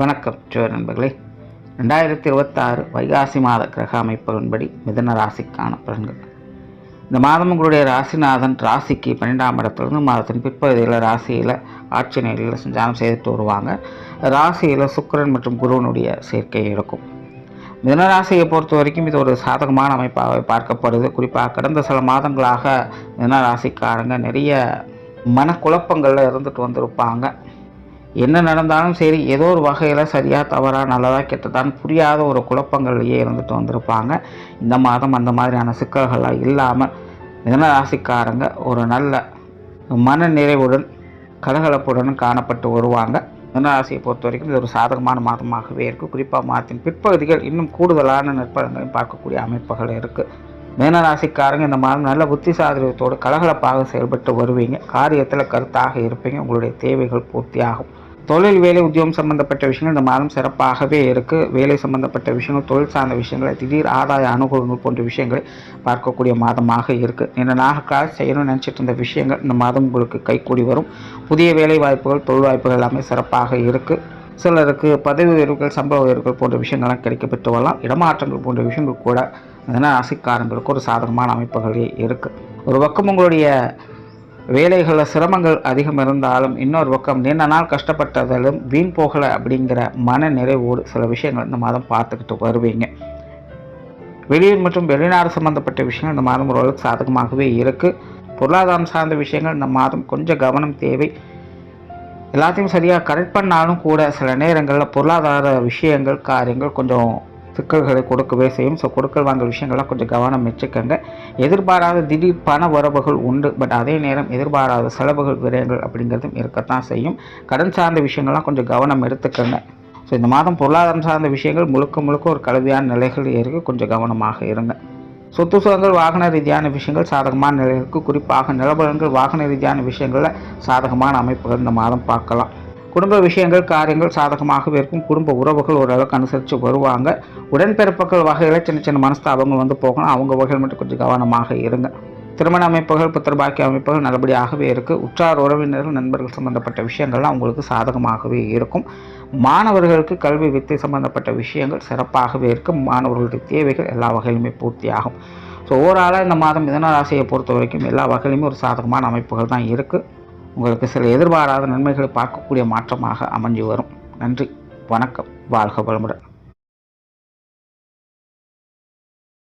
வணக்கம் நண்பர்களே. 2026 வைகாசி மாத கிரக அமைப்புகளின்படி மிதுன ராசிக்கான பலன்கள். இந்த மாதம் உங்களுடைய ராசிநாதன் ராசிக்கு 12ஆம் இடத்திலிருந்து மாதத்தின் பிற்பகுதியில் ராசியில் ஆட்சி நிலையில் சஞ்சாரம் செய்துட்டு வருவாங்க. ராசியில் சுக்கிரன் மற்றும் குருவனுடைய சேர்க்கை இருக்கும். மிதுன ராசியை பொறுத்த வரைக்கும் இது ஒரு சாதகமான அமைப்பாக பார்க்கப்படுது. குறிப்பாக கடந்த சில மாதங்களாக மிதுன ராசிக்காரங்க நிறைய மனக்குழப்பங்களில் இருந்துட்டு வந்திருப்பாங்க. என்ன நடந்தாலும் சரி, ஏதோ ஒரு வகையில் சரியாக தவறாக நல்லதாக கெட்டதான்னு புரியாத ஒரு குழப்பங்கள்லேயே இருந்துட்டு வந்திருப்பாங்க. இந்த மாதம் அந்த மாதிரியான சிக்கல்கள்லாம் இல்லாமல் மிதுன ராசிக்காரங்க ஒரு நல்ல மன நிறைவுடன் கலகலப்புடன் காணப்பட்டு வருவாங்க. மிதுன ராசியை பொறுத்த வரைக்கும் இது ஒரு சாதகமான மாதமாகவே இருக்குது. குறிப்பாக மாதத்தின் பிற்பகுதிகள் இன்னும் கூடுதலான நற்பலன்களையும் பார்க்கக்கூடிய அமைப்புகள் இருக்குது. மிதுன ராசிக்காரங்க இந்த மாதம் நல்ல புத்திசாலித்தனத்தோடு கலகலப்பாக செயல்பட்டு வருவீங்க. காரியத்தில் கருத்தாக இருப்பீங்க. உங்களுடைய தேவைகள் பூர்த்தியாகும். தொழில், வேலை, உத்தியோகம் சம்பந்தப்பட்ட விஷயங்கள் இந்த மாதம் சிறப்பாகவே இருக்குது. வேலை சம்பந்தப்பட்ட விஷயங்கள், தொழில் சார்ந்த விஷயங்களை, திடீர் ஆதாய அனுகூலங்கள் போன்ற விஷயங்களை பார்க்கக்கூடிய மாதமாக இருக்குது. இந்த நாட்களாக செய்யணும்னு நினச்சிட்டு இருந்த விஷயங்கள் இந்த மாதம் உங்களுக்கு கைக்கூடி வரும். புதிய வேலை வாய்ப்புகள், தொழில் வாய்ப்புகள் எல்லாமே சிறப்பாக இருக்குது. சிலருக்கு பதவி உயர்வுகள், சம்பள உயர்வுகள் போன்ற விஷயங்கள்லாம் கிடைக்கப்பட்டு வரலாம். இடமாற்றங்கள் போன்ற விஷயங்கள் கூட மிதுன ராசிக்காரங்களுக்கு ஒரு சாதகமான அமைப்புகளே இருக்குது. ஒரு பக்கம் உங்களுடைய வேலைகளில் சிரமங்கள் அதிகம் இருந்தாலும், இன்னொரு பக்கம் நீண்ட நாள் கஷ்டப்பட்டதாலும் வீண் போகலை அப்படிங்கிற மன நிறைவோடு சில விஷயங்கள் இந்த மாதம் பார்த்துக்கிட்டு வருவீங்க. வெளியூர் மற்றும் வெளிநாடு சம்பந்தப்பட்ட விஷயங்கள் இந்த மாதம் ஓரளவுக்கு சாதகமாகவே இருக்குது. பொருளாதாரம் சார்ந்த விஷயங்கள் இந்த மாதம் கொஞ்சம் கவனம் தேவை. எல்லாத்தையும் சரியாக கரெக்ட் பண்ணாலும் கூட சில நேரங்களில் பொருளாதார விஷயங்கள், காரியங்கள் கொஞ்சம் சிக்கல்களை கொடுக்கவே செய்யும். ஸோ கொடுக்கல் வாங்கல் விஷயங்கள்லாம் கொஞ்சம் கவனம் வச்சுக்கோங்க. எதிர்பாராத திடீர் பண வரவுகள் உண்டு. பட் அதே நேரம் எதிர்பாராத செலவுகள், விரயங்கள் அப்படிங்கிறதும் இருக்கத்தான் செய்யும். கடன் சார்ந்த விஷயங்கள்லாம் கொஞ்சம் கவனம் எடுத்துக்கோங்க. ஸோ இந்த மாதம் பொருளாதாரம் சார்ந்த விஷயங்கள் முழுக்க ஒரு கலவையான நிலைகள் இருக்குது. கொஞ்சம் கவனமாக இருங்க. சொத்து சுகங்கள், வாகன ரீதியான விஷயங்கள் சாதகமான நிலைகளுக்கு, குறிப்பாக நிலபலன்கள், வாகன ரீதியான விஷயங்களில் சாதகமான அமைப்புகள் இந்த மாதம் பார்க்கலாம். குடும்ப விஷயங்கள், காரியங்கள் சாதகமாகவே இருக்கும். குடும்ப உறவுகள் ஓரளவுக்கு அனுசரித்து வருவாங்க. உடன்பிறப்புகள் வகையில் சின்ன மனஸ்தாபங்கள் வந்து போகணும். அவங்க வகையில் மட்டும் கொஞ்சம் கவனமாக இருங்க. திருமண அமைப்புகள், புத்திரபாக்கிய அமைப்புகள் நல்லபடியாகவே இருக்குது. உற்றார் உறவினர்கள், நண்பர்கள் சம்பந்தப்பட்ட விஷயங்கள்லாம் உங்களுக்கு சாதகமாகவே இருக்கும். மாணவர்களுக்கு கல்வி, வித்தை சம்பந்தப்பட்ட விஷயங்கள் சிறப்பாகவே இருக்கும். மாணவர்களுடைய தேவைகள் எல்லா வகையிலுமே பூர்த்தியாகும். ஸோ ஓவராலாக இந்த மாதம் மிதுன ராசியை பொறுத்த வரைக்கும் எல்லா வகையிலுமே ஒரு சாதகமான அமைப்புகள் தான் இருக்குது. உங்களுக்கு சில எதிர்பாராத நன்மைகளை பார்க்கக்கூடிய மாற்றமாக அமைஞ்சு வரும். நன்றி, வணக்கம், வாழ்க வளமுடன்.